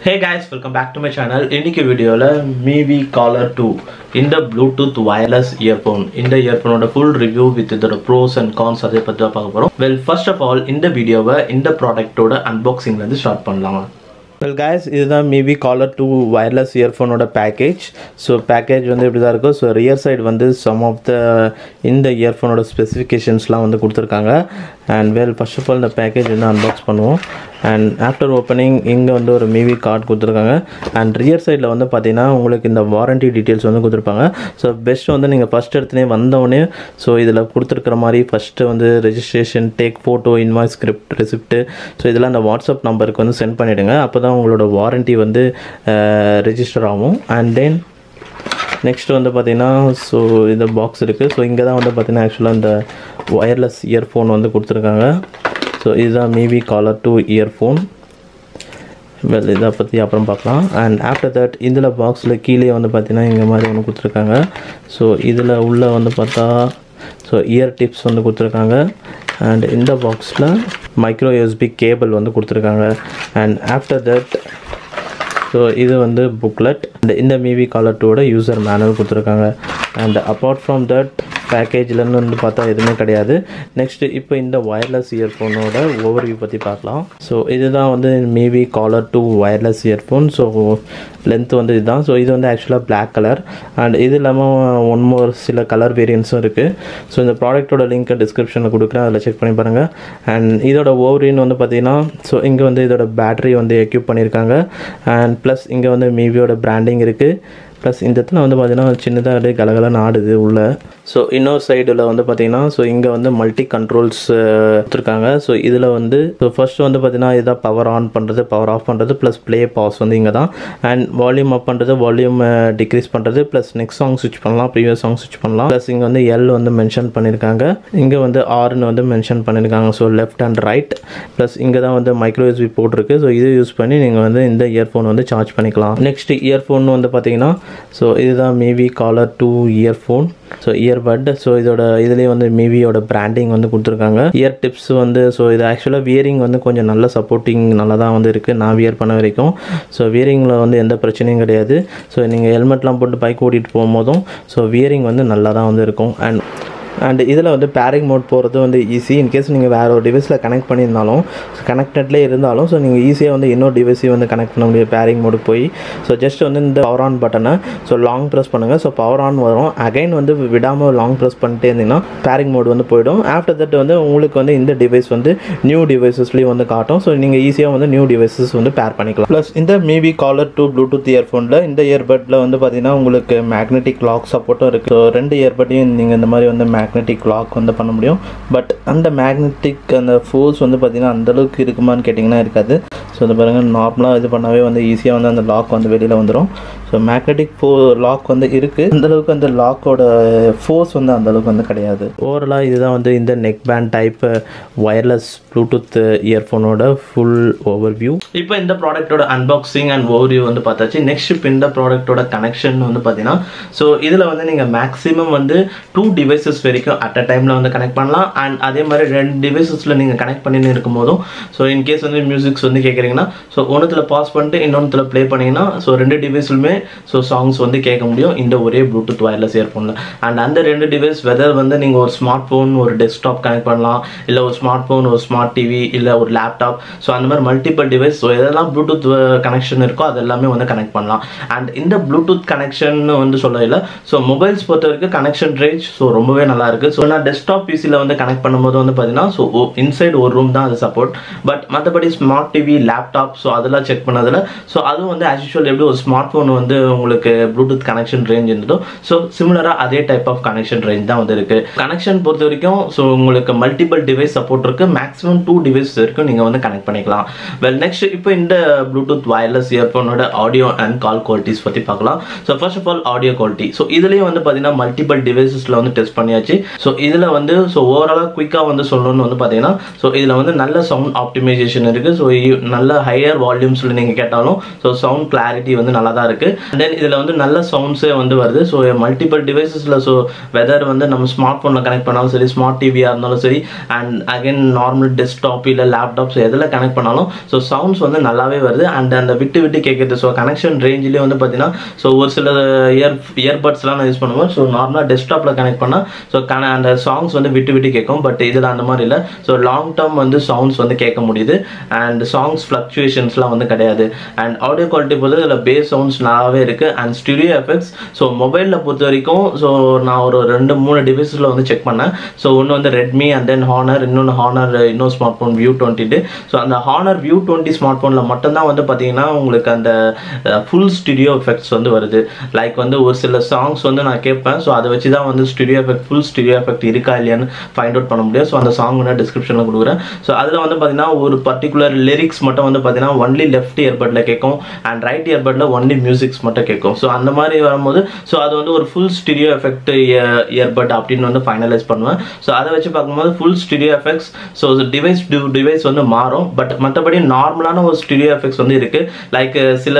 Hey guys, welcome back to my channel. In this video, MIUI Color 2 in the Bluetooth wireless earphone. In the earphone, a full review with the pros and cons. Well, first of all, in the video, in the product unboxing start pannalam. Well guys, this is the MIUI Color 2 wireless earphone package. So package வந்து இப்படி தான் இருக்கும். So rear side வந்து some of the இந்த earphone specificationsலாம் வந்து கொடுத்திருக்காங்க. And well, first of all the package வந்து unbox பண்ணுவோம். And after opening இங்க வந்து ஒரு MIUI card கொடுத்திருக்காங்க. And rear sideல வந்து பாத்தீங்கன்னா உங்களுக்கு இந்த warranty details வந்து கொடுத்திருப்பாங்க. So best வந்து நீங்க first எடுத்தனே வந்தவனே so இதுல கொடுத்திருக்கிற மாதிரி first வந்து registration, take photo, invoice, script, receipt so இதெல்லாம் அந்த WhatsApp நம்பருக்கு வந்து சென்ட் பண்ணிடுங்க. அப்பதான் உங்களோட வாரண்டி வந்து ரெஜிஸ்டர் ஆகும். அண்ட் தென் நெக்ஸ்ட் வந்து பார்த்தீங்கன்னா ஸோ இந்த பாக்ஸ் இருக்குது. ஸோ இங்கே தான் வந்து பார்த்தீங்கன்னா ஆக்சுவலாக இந்த ஒயர்லெஸ் இயர்ஃபோன் வந்து கொடுத்துருக்காங்க. ஸோ இதுதான் MIUI Color 2 இயர்ஃபோன். வெல் இதை பற்றி அப்புறம் பார்க்கலாம். அண்ட் ஆஃப்டர் தட் இதில் பாக்ஸில் கீழே வந்து பார்த்தீங்கன்னா இங்கே மாதிரி ஒன்று கொடுத்துருக்காங்க. ஸோ இதில் உள்ள வந்து பார்த்தா ஸோ இயர் டிப்ஸ் வந்து கொடுத்துருக்காங்க. அண்ட் இந்த பாக்ஸில் மைக்ரோ USB கேபிள் வந்து கொடுத்துருக்காங்க. அண்ட் ஆஃப்டர் தட் ஸோ இது வந்து புக்லெட் இந்த MIUI Color 2 யூசர் மேனுவல் கொடுத்துருக்காங்க. அண்ட் அப்பார்ட் ஃப்ரம் தட் பேக்கேஜ்லன்னு வந்து பார்த்தா எதுவுமே கிடையாது. நெக்ஸ்ட்டு இப்போ இந்த ஒயர்லெஸ் இயர்ஃபோனோட ஓவர்வியூ பற்றி பார்க்கலாம். ஸோ இதுதான் வந்து MIUI Color 2 wireless earphone. So length வந்து இதுதான். ஸோ இது வந்து ஆக்சுவலாக பிளாக் கலர். அண்ட் இது இல்லாமல் ஒன் மோர் சில கலர் வேரியன்ஸும் இருக்குது. ஸோ இந்த ப்ராடக்ட்டோட லிங்க்கை டிஸ்கிரிப்ஷனில் கொடுக்குறேன், அதில் செக் பண்ணி பாருங்கள். அண்ட் இதோட ஓவர்வியூன்னு வந்து பார்த்தீங்கன்னா ஸோ இங்கே வந்து இதோட பேட்டரி வந்து எக்யூப் பண்ணியிருக்காங்க. அண்ட் ப்ளஸ் இங்கே வந்து MIUIயோட பிராண்டிங் இருக்குது. ப்ளஸ் இந்த இடத்துல வந்து பார்த்தீங்கன்னா சின்னதாக அப்படியே கலகலன்னு ஆடுது உள்ள. ஸோ இன்னொரு சைடில் வந்து பார்த்தீங்கன்னா ஸோ இங்கே வந்து மல்டி கண்ட்ரோல்ஸ் கொடுத்துருக்காங்க. ஸோ இதில் வந்து ஸோ ஃபர்ஸ்ட் வந்து பார்த்தீங்கன்னா இதான் பவர் ஆன் பண்ணுறது, பவர் ஆஃப் பண்ணுறது, ப்ளஸ் ப்ளே பாஸ் வந்து இங்கே தான். அண்ட் வால்யூம் அப் பண்ணுறது, வால்யூம் டிக்ரீஸ் பண்ணுறது, ப்ளஸ் நெக்ஸ்ட் சாங் ஸ்விட்ச் பண்ணலாம், ப்ரீவியஸ் சாங் ஸ்விட்ச் பண்ணலாம். ப்ளஸ் இங்கே வந்து எல் வந்து மென்ஷன் பண்ணியிருக்காங்க, இங்கே வந்து ஆர்னு வந்து மென்ஷன் பண்ணியிருக்காங்க. So left and right. Plus இங்கே தான் வந்து மைக்ரோ USB போட்டிருக்கு. ஸோ இதை யூஸ் பண்ணி நீங்கள் வந்து இந்த இயர்ஃபோன் வந்து சார்ஜ் பண்ணிக்கலாம். நெக்ஸ்ட் இயர்ஃபோன் வந்து பார்த்தீங்கன்னா ஸோ இதுதான் MIUI Color 2 earphone. So earbud. So இதோட இதுலேயே வந்து MIUIயோட பிராண்டிங் வந்து கொடுத்துருக்காங்க. இயர் டிப்ஸ் வந்து ஸோ இது ஆக்சுவலாக வியரிங் வந்து கொஞ்சம் நல்ல சப்போர்ட்டிங் நல்லா தான் வந்து இருக்குது நான் வியர் பண்ண வரைக்கும். ஸோ வியரிங்கில் வந்து எந்த பிரச்சனையும் கிடையாது. ஸோ நீங்கள் ஹெல்மெட்லாம் போட்டு பைக் ஓட்டிகிட்டு போகும்போதும் ஸோ வியரிங் வந்து நல்லா தான் வந்து இருக்கும். அண்ட் இதில் வந்து பேரிங் மோட் போகிறது வந்து ஈஸி. இன்கேஸ் நீங்கள் வேறு ஒரு டிவைஸில் கனெக்ட் பண்ணியிருந்தாலும் கனெக்டட்லேயே இருந்தாலும் ஸோ நீங்கள் ஈஸியாக வந்து இன்னொரு டிவைஸையும் வந்து கனெக்ட் பண்ண முடியும் பேரிங் மோடுக்கு போய். ஸோ ஜஸ்ட் வந்து இந்த பவர் ஆன் பட்டனை ஸோ லாங் ப்ரெஸ் பண்ணுங்கள். ஸோ பவர் ஆன் வரும். அகைன் வந்து விடாமல் லாங் ப்ரெஸ் பண்ணிட்டே இருந்தீங்கன்னா பேரிங் மோடு வந்து போயிடும். ஆஃப்டர் தட் வந்து உங்களுக்கு வந்து இந்த டிவைஸ் வந்து நியூ டிவைஸஸ்லேயும் வந்து காட்டும். ஸோ நீங்கள் ஈஸியாக வந்து நியூ டிவைஸஸ் வந்து பேர் பண்ணிக்கலாம். ப்ளஸ் இந்த MIUI Color 2 ப்ளூடூத் இயர்ஃபோனில் இந்த இயர்பட்டில் வந்து பார்த்தீங்கன்னா உங்களுக்கு மேக்னெட்டிக் லாக் சப்போர்ட்டும் இருக்குது. ஸோ ரெண்டு இயர்பட்டையும் நீங்கள் இந்த மாதிரி வந்து மேக்னெட்டிக் லாக் வந்து பண்ண முடியும். பட் அந்த மேக்னெட்டிக் அந்த ஃபோர்ஸ் வந்து பார்த்தீங்கன்னா அந்தளவுக்கு இருக்குமான்னு கேட்டிங்கன்னா இருக்காது. ஸோ இந்த பாருங்கள் நார்மலாக இது பண்ணாவே வந்து ஈஸியாக வந்து அந்த லாக் வந்து வெளியில் வந்துடும். ஸோ மேக்னெட்டிக் லாக் வந்து இருக்குது. அந்தளவுக்கு அந்த லாக்கோட ஃபோர்ஸ் வந்து அந்தளவுக்கு வந்து கிடையாது. ஓவராலாக இதுதான் வந்து இந்த neck band type wireless Bluetooth இயர்ஃபோனோட ஃபுல் ஓவர்வியூ. இப்போ இந்த ப்ராடக்ட்டோட அன்பாக்சிங் அண்ட் ஓவர்வியூ வந்து பார்த்தாச்சு. நெக்ஸ்ட் இப்போ இந்த ப்ராடக்ட்டோட கனெக்ஷன் வந்து பார்த்தீங்கன்னா ஸோ இதில் வந்து நீங்கள் மேக்ஸிமம் வந்து 2 டிவைசஸ் வரைக்கும் அட் அ டைமில் வந்து கனெக்ட் பண்ணலாம். அண்ட் அதே மாதிரி 2 டிவைசஸில் நீங்கள் கனெக்ட் பண்ணின்னு இருக்கும் போதும் ஸோ இன்கேஸ் வந்து மியூசிக்ஸ் வந்து கேட்குறீங்கன்னா ஸோ ஒன்றுத்தில் பாஸ் பண்ணிட்டு இன்னொன்றுத்தில் ப்ளே பண்ணிங்கன்னா ஸோ 2 டிவைஸ்லுமே ஸோ சாங்ஸ் வந்து கேட்க முடியும் இந்த ஒரே ப்ளூடூத் ஒயர்லெஸ் இயர்ஃபோனில். அண்ட் அந்த 2 டிவைஸ் வெதர் வந்து நீங்கள் ஒரு ஸ்மார்ட் ஃபோன், ஒரு டெஸ்க்டாப் கனெக்ட் பண்ணலாம், இல்லை ஒரு ஸ்மார்ட் ஃபோன், ஒரு ஸ்மார்ட் டிவி, இல்லை ஒரு லேப்டாப். ஸோ அந்த மாதிரி மல்டிபிள் டிவைஸ் ஸோ எதெல்லாம் ப்ளூடூத் கனெக்ஷன் இருக்கோ அது எல்லாமே வந்து கனெக்ட் பண்ணலாம். அண்ட் இந்த ப்ளூடூத் கனெக்ஷன் வந்து சொல்லல ஸோ மொபைல்ஸ் பொறுத்த வரைக்கும் கனெக்ஷன் ரேஞ்ச் ஸோ ரொம்பவே நல்லா இருக்குது. ஸோ நான் டெஸ்க்டாப் பிசியில் வந்து கனெக்ட் பண்ணும்போது வந்து பார்த்தீங்கன்னா ஸோ இன்சைட் ஒரு ரூம் தான் அது சப்போர்ட். பட் மற்றபடி ஸ்மார்ட் டிவி, லேப்டாப் ஸோ அதெல்லாம் செக் பண்ணதில் ஸோ அதுவும் வந்து ஆஸ் யூஷுவல் எப்படி ஒரு ஸ்மார்ட் ஃபோன் வந்து உங்களுக்கு ப்ளூடூத் கனெக்ஷன் ரேஞ்ச் இருந்ததோ ஸோ சிமிலராக அதே டைப் ஆஃப் கனெக்ஷன் ரேஞ்ச் தான் வந்து இருக்குது. கனெக்ஷன் பொறுத்த வரைக்கும் ஸோ உங்களுக்கு மல்டிபிள் டிவைஸ் சப்போர்ட் இருக்குது. மேக்ஸிமம் 2 டிவைஸ் வரைக்கும் நீங்கள் வந்து கனெக்ட் பண்ணிக்கலாம். வெல் நெக்ஸ்ட் இப்போ இந்த ப்ளூடூத் வயர்லெஸ் இயர்ஃபோனோட ஆடியோ அண்ட் கால் குவாலிட்டிஸ் பற்றி பார்க்கலாம். So first of all audio quality. So இதுலேயே வந்து பார்த்தீங்கன்னா மல்டிபிள் டிவைசஸில் வந்து டெஸ்ட் பண்ணியாச்சு. ஸோ இதில் வந்து ஸோ ஓவராலாக குயிக்காக வந்து சொல்லணும்னு வந்து பார்த்தீங்கன்னா ஸோ இதில் வந்து நல்ல சவுண்ட் ஆப்டிமைசேஷன் இருக்குது. ஸோ நல்ல ஹையர் வால்யூம்ஸில் நீங்கள் கேட்டாலும் ஸோ சவுண்ட் கிளாரிட்டி வந்து நல்லா தான் இருக்குது. அண்ட் தென் இதில் வந்து நல்ல சவுண்ட்ஸே வந்து வருது. ஸோ மல்டிபிள் டிவைசஸில், ஸோ வெதர் வந்து நம்ம ஸ்மார்ட் ஃபோனில் கனெக்ட் பண்ணாலும் சரி, ஸ்மார்ட் டிவியாக இருந்தாலும் சரி, அண்ட் அகைன் நார்மல் டெஸ்க்டாப் இல்லை லேப்டாப்ஸ் எதில் கனெக்ட் பண்ணாலும் ஸோ சவுண்ட்ஸ் வந்து நல்லாவே வருது. அண்ட் அந்த விட்டு விட்டு கேட்குறது. ஸோ கனெக்ஷன் ரேஞ்சிலே வந்து பார்த்தீங்கன்னா ஸோ ஒரு சில இயர்பட்ஸ்லாம் நான் யூஸ் பண்ணுவேன். ஸோ நார்மலாக டெஸ்க்டாப்பில் கனெக்ட் பண்ணால் ஸோ அந்த சாங்ஸ் வந்து விட்டு விட்டு கேட்கும். பட் இதில் அந்த மாதிரி இல்லை. ஸோ லாங் டேர்ம் வந்து சவுண்ட்ஸ் வந்து கேட்க முடியுது. அண்ட் சாங்ஸ் ஃப்ளக்சுவேஷன்ஸ்லாம் வந்து கிடையாது. அண்ட் ஆடியோ குவாலிட்டி பொறுத்து இதில் பேஸ் சவுண்ட்ஸ் நல்லாவே இருக்குது. அண்ட் ஸ்டுடியோ எஃபெக்ட்ஸ் ஸோ மொபைலில் பொறுத்த வரைக்கும் ஸோ நான் ஒரு 2-3 டிவைஸில் வந்து செக் பண்ணேன். ஸோ ஒன்று வந்து ரெட்மி அண்ட் தென் ஹானர், இன்னொன்று ஹானர் இன்னொரு ஸ்மார்ட் ஃபோன் வியூ 20. ஸோ அந்த ஹானர் வியூ 20 ஸ்மார்ட் ஃபோனில் மட்டும்தான் வந்து பார்த்தீங்கன்னா உங்களுக்கு அந்த ஃபுல் ஸ்டுடியோ எஃபெக்ட்ஸ் வந்து வருது. லைக் வந்து ஒரு சில சாங்ஸ் வந்து நான் கேட்பேன். ஸோ அதை வச்சு தான் வந்து studio effect, full studio effect இருக்கா இல்லையான்னு ஃபைண்ட் அவுட் பண்ண முடியும். ஸோ அந்த சாங் நான் டிஸ்கிரிப்ஷனில் கொடுக்குறேன். ஸோ அதில் வந்து பார்த்தீங்கன்னா ஒரு பர்டிகுலர் லிரிக்ஸ் மட்டும் வந்து பார்த்தீங்கன்னா ஒன்லி லெஃப்ட் இயர்பட்டில் கேட்கும் அண்ட் ரைட் இயர்பட்டில் ஒன்லி மியூசிக்ஸ் மட்டும் கேட்கும். ஸோ அந்த மாதிரி வரும்போது ஸோ அது வந்து ஒரு ஃபுல் ஸ்டுடியோ எஃபெக்ட் இயர்பட் அப்படின்னு வந்து ஃபைனலைஸ் பண்ணுவேன். ஸோ அதை வச்சு பார்க்கும்போது full studio effects so device வந்து மாறும். பட் மற்றபடி நார்மலான ஒரு ஸ்டுடியோ எஃபெக்ட்ஸ் வந்து இருக்குது. லைக் சில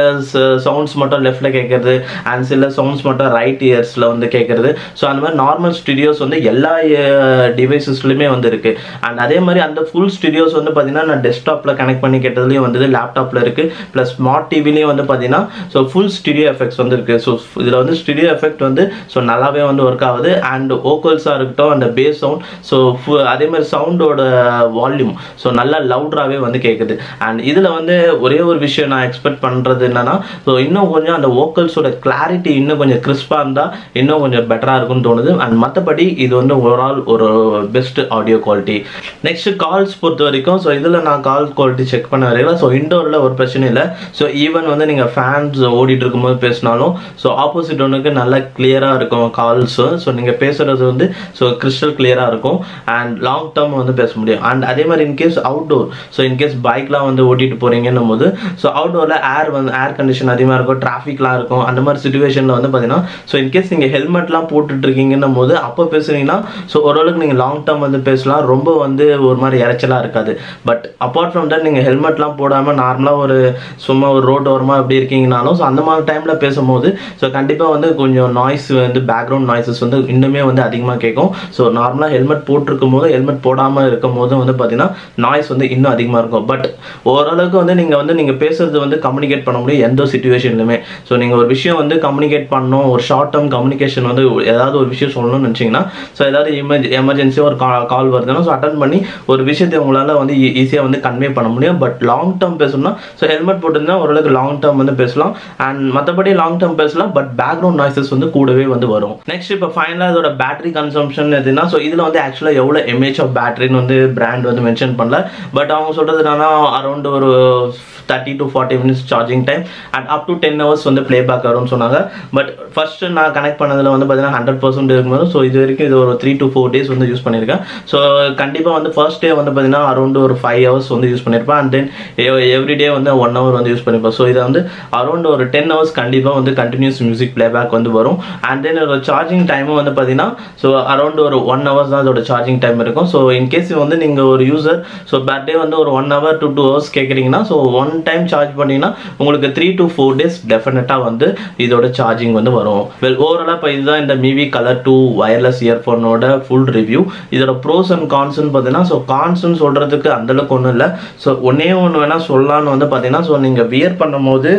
சவுண்ட்ஸ் மட்டும் லெஃப்டில் கேட்குறது அண்ட் சில சவுண்ட்ஸ் மட்டும் ரைட் இயர்ஸில் வந்து கேட்குறது. ஸோ அந்த மாதிரி நார்மல் ஸ்டுடியோஸ் வந்து எல்லா டிவைசஸ்லையுமே வந்து இருக்குது. அண்ட் அதே மாதிரி அந்த ஃபுல் ஸ்டுடியோஸ் வந்து பார்த்தீங்கன்னா நான் டெஸ்க்டாப்பில் கனெக்ட் பண்ணி கேட்டதுலேயும் வந்து லேப்டாப்பில் இருக்குது. ப்ளஸ் ஸ்மார்ட் டிவிலையும் வந்து பார்த்தீங்கன்னா ஸோ ஃபுல் ஸ்டுடியோ எஃபெக்ட்ஸ் வந்து இருக்குது. ஸோ இதில் வந்து ஸ்டுடியோ எஃபெக்ட் வந்து ஸோ நல்லாவே வந்து ஒர்க் ஆகுது. அண்ட் வோக்கல்ஸாக இருக்கட்டும், அந்த பேஸ் சவுண்ட், ஸோ அதே மாதிரி சவுண்டோட வால்யூம் ஸோ நல்லா லவுடராகவே வந்து கேட்குது. அண்ட் இதில் வந்து ஒரே ஒரு விஷயம் நான் எக்ஸ்பெக்ட் பண்ணுறது என்னன்னா ஸோ இன்னும் கொஞ்சம் அந்த வோக்கல்ஸோட கிளாரிட்டி இன்னும் கொஞ்சம் கிறிஸ்பாக இருந்தால் இன்னும் கொஞ்சம் பெட்டராக இருக்கும்னு தோணுது. அண்ட் மற்றபடி இது வந்து ஓவரால் ஒரு best audio quality. Next calls பொறுத்த வரைக்கும் ஸோ இதில் நான் கால் குவாலிட்டி செக் பண்ண வரைக்கும் ஸோ இண்டோரில் ஒரு பிரச்சனை இல்லை. ஸோ ஈவன் வந்து நீங்கள் ஃபேன்ஸ் ஓடிட்டு இருக்கும்போது பேசினாலும் ஸோ ஆப்போசிட் ஒன்றுக்கு நல்லா கிளியராக இருக்கும் கால்ஸு. ஸோ நீங்கள் பேசுகிறது வந்து ஸோ கிறிஸ்டல் கிளியராக இருக்கும் அண்ட் லாங் டேர்ம் வந்து பேச முடியும். அண்ட் அதே மாதிரி இன்கேஸ் அவுட்டோர், ஸோ இன்கேஸ் பைக்லாம் வந்து ஓட்டிட்டு போகிறீங்கன்னும் போது ஸோ அவுட்டோரில் ஏர் கண்டிஷன் அதிகமாக இருக்கும், டிராஃபிக்லாம் இருக்கும். அந்த மாதிரி சுச்சுவேஷனில் வந்து பார்த்தீங்கன்னா ஸோ இன்கேஸ் நீங்கள் ஹெல்மெட்லாம் போட்டுட்டு இருக்கீங்கன்னும் போது அப்போ பேசுனீங்கன்னா ஸோ ஓரளவுக்கு நீங்கள் லாங் டேர்ம் வந்து பேசலாம். ரொம்ப வந்து ஒரு மாதிரி இறைச்சலாக இருக்காது. பட் அப்பார்ட் ஃப்ரம் தட் நீங்கள் ஹெல்மெட்லாம் போடாமல் நார்மலாக ஒரு சும்மா ஒரு ரோட் ஓரமாக எப்படி இருக்கீங்கனாலும் ஸோ அந்த மாதிரி டைமில் பேசும்போது ஸோ கண்டிப்பாக வந்து கொஞ்சம் நாய்ஸ் வந்து பேக்ரவுண்ட் நாய்ஸஸ் வந்து இன்னுமே வந்து அதிகமாக கேட்கும். ஸோ நார்மலாக ஹெல்மெட் போட்டிருக்கும் போது ஹெல்மெட் போடாமல் இருக்கும் போது வந்து பார்த்தீங்கன்னா நாய்ஸ் வந்து இன்னும் அதிகமாக இருக்கும். பட் ஓரளவுக்கு வந்து நீங்கள் பேசுறது வந்து கம்யூனிகேட் பண்ண முடியும் எந்த சிச்சுவேஷன்லையுமே. ஸோ நீங்கள் ஒரு விஷயம் வந்து கம்யூனிகேட் பண்ணணும், ஒரு ஷார்ட் டேர்ம் கம்யூனிகேஷன் வந்து ஏதாவது ஒரு விஷயம் சொல்லணும்னு நினச்சிங்கன்னா ஸோ ஏதாவது எமர்ஜென்சியாக ஒரு கால் வருதுன்னா ஸோ அட்டன் பண்ணி ஒரு விஷயத்தை உங்களால் வந்து ஈஸியாக வந்து கன்வே பண்ண முடியும். பட் லாங் டேர்ம் பேசணும்னா ஸோ ஹெல்மெட் போட்டுருந்தா ஓரளவுக்கு லாங் டேர்ம் வந்து பேசலாம். அண்ட் மற்றபடி லாங் டேர்ம் பேசலாம். பட் பேக்ரவுண்ட் நாய்ஸஸ் வந்து கூடவே வந்து வரும். நெக்ஸ்ட் இப்போ ஃபைனலாக இதோட பேட்டரி கன்சம்ஷன் எதுனா ஸோ இதில் வந்து ஆக்சுவலாக எவ்வளோ எம்ஏஹெச் ஆஃப் பேட்டரின்னு வந்து பிராண்ட் வந்து மென்ஷன் பண்ணல. பட் அவங்க சொல்கிறது என்னன்னா அரௌண்ட் ஒரு 30 to 40 minutes charging time and up to 10 hours வந்து ப்ளே பேக் வரும்னு சொன்னாங்க. பட் ஃபர்ஸ்ட் நான் கனெக்ட் பண்ணதில் வந்து பார்த்தீங்கன்னா 100% இருக்கும்போது ஸோ இது வரைக்கும் இது ஒரு 3 to 4 days வந்து யூஸ் பண்ணியிருக்கேன். ஸோ கண்டிப்பாக வந்து ஃபர்ஸ்ட் டே வந்து பார்த்தீங்கன்னா அரௌண்ட் ஒரு 5 hours வந்து யூஸ் பண்ணியிருப்பேன். அண்ட் தென் எவ்ரிடே வந்து 1 hour வந்து யூஸ் பண்ணியிருப்பேன். ஸோ இதை வந்து அரௌண்ட் ஒரு 10 hours கண்டிப்பாக வந்து கண்டினியூஸ் மியூசிக் ப்ளே பேக் வந்து வரும். அண்ட் தென் ஒரு சார்ஜிங் டைமும் வந்து பார்த்தீங்கன்னா ஸோ அரௌண்ட் ஒரு 1 hour தான் அதோட சார்ஜிங் டைம் இருக்கும். ஸோ இன்கேஸ் வந்து நீங்கள் ஒரு யூசர் ஸோ பர் டே வந்து ஒரு 1 hour to 2 hours கேட்குறீங்கன்னா ஸோ ஒன் டைம் சார்ஜ் பண்ணிங்கன்னா உங்களுக்கு 3 to 4 days டெஃபினட்டாக வந்து இதோட சார்ஜிங் வந்து வரும். வெல் ஓவராலாக இப்போ இதுதான் இந்த மீவி கலர் 2 வயர்லெஸ் இயர்ஃபோனோட ஃபுல் ரிவ்யூ. இதோட ப்ரோஸ் அண்ட் கான்ஸ்ன்னு பார்த்தீங்கன்னா ஸோ கான்ஸ்ன்னு சொல்கிறதுக்கு அந்தளவுக்கு ஒன்றும் இல்லை. ஸோ ஒன்றே ஒன்று வேணால் சொல்லலான்னு வந்து பார்த்தீங்கன்னா ஸோ நீங்கள் வியர் பண்ணும்போது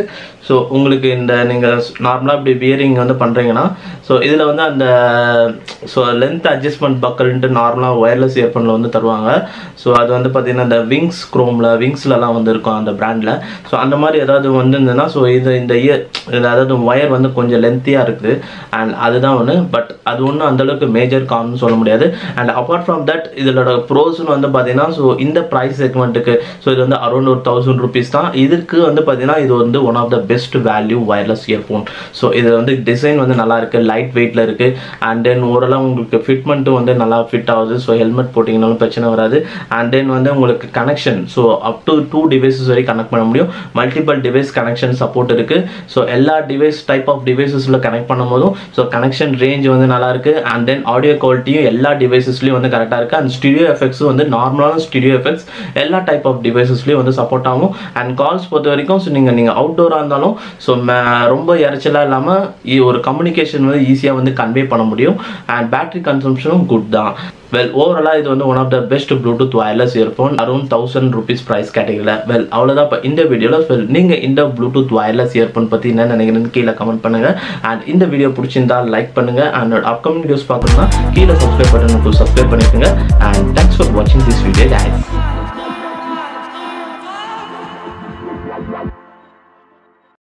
ஸோ உங்களுக்கு இந்த நீங்கள் நார்மலாக இப்படி வியரிங் வந்து பண்ணுறீங்கன்னா ஸோ இதில் வந்து அந்த ஸோ லென்த் அட்ஜஸ்ட்மெண்ட் பக்கல்ன்ட்டு நார்மலாக ஒயர்லெஸ் இயர்ஃபோனில் வந்து தருவாங்க. ஸோ அது வந்து பார்த்தீங்கன்னா இந்த விங்ஸ் குரோமில் விங்ஸ்லலாம் வந்து இருக்கும் அந்த பிராண்டில். ஸோ அந்த மாதிரி ஏதாவது வந்துருந்ததுன்னா ஸோ இந்த இயர் அதாவது ஒயர் வந்து கொஞ்சம் லென்த்தியாக இருக்குது அண்ட் அதுதான் ஒன்று. பட் அது ஒன்றும் அந்தளவுக்கு மேஜர் கான்னு சொல்ல முடியாது. அண்ட் அப்பார்ட் ஃப்ரம் தட் இதோட ப்ரோஸ்ன்னு வந்து பார்த்தீங்கன்னா ஸோ இந்த ப்ரைஸ் செக்மெண்ட்டுக்கு ஸோ இது வந்து அரௌண்ட் ஒரு 1000 rupees தான். இதுக்கு வந்து பார்த்தீங்கன்னா இது வந்து one of the best value wireless earphone. So இது வந்து டிசைன் வந்து நல்லா இருக்குது, லைட் வெயிட்டில் இருக்குது. அண்ட் தென் ஓரளவு உங்களுக்கு ஃபிட்மெண்ட்டும் வந்து நல்லா ஃபிட் ஆகுது. ஸோ ஹெல்மெட் போட்டிங்கனாலும் பிரச்சனை வராது. அண்ட் தென் வந்து உங்களுக்கு connection so up to 2 devices வரை கனெக்ட் பண்ண முடியும். மல்டிபிள் டிவைஸ் கனெக்ஷன் சப்போர்ட் இருக்கு. ஸோ எல்லா டிவைஸ் டைப் ஆஃப் டிவைசஸ்ல கனெக்ட் பண்ணும்போதும் ஸோ கனெக்ஷன் ரேஞ்ச் வந்து நல்லா இருக்கு. அண்ட் தென் ஆடியோ குவாலிட்டியும் எல்லா டிவைசஸ்லயும் வந்து கரெக்டாக இருக்கு. அண்ட் ஸ்டுடியோ எஃபெக்ட்ஸும் வந்து நார்மலான ஸ்டுடியோ எஃபெக்ட்ஸ் எல்லா டைப் ஆஃப் டிவைசஸ்லயும் வந்து சப்போர்ட் ஆகும். அண்ட் கால்ஸ் பொறுத்த வரைக்கும் ஸோ நீங்க அவுட்டோரா இருந்தாலும் ஸோ ரொம்ப இறைச்சலா இல்லாம ஒரு கம்யூனிகேஷன் வந்து ஈஸியா வந்து கன்வே பண்ண முடியும். அண்ட் பேட்டரி கன்சம்ஷனும் குட் தான். வெல் ஓவராலா இது வந்து one of the best bluetooth wireless earphone around 1000 rupees price கேட்டகரியில். வெல் அவ்வளோதான் இப்போ இந்த வீடியோவில். நீங்கள் இந்த ப்ளூடூத் வயர்லெஸ் இயர்ஃபோன் பற்றி என்ன நினைக்கிறீங்கன்னு கீழே கமெண்ட் பண்ணுங்க. அண்ட் இந்த வீடியோ பிடிச்சிருந்தா லைக் பண்ணுங்க. அண்ட் அப்கமிங் வீடியோஸ் பார்க்கணும்னா கீழே சப்ஸ்கிரைப் பட்டனுக்கு சப்ஸ்கிரைப் பண்ணிக்கோங்க. அண்ட் தேங்க்ஸ் ஃபார் வாட்சிங் திஸ் வீடியோ guys.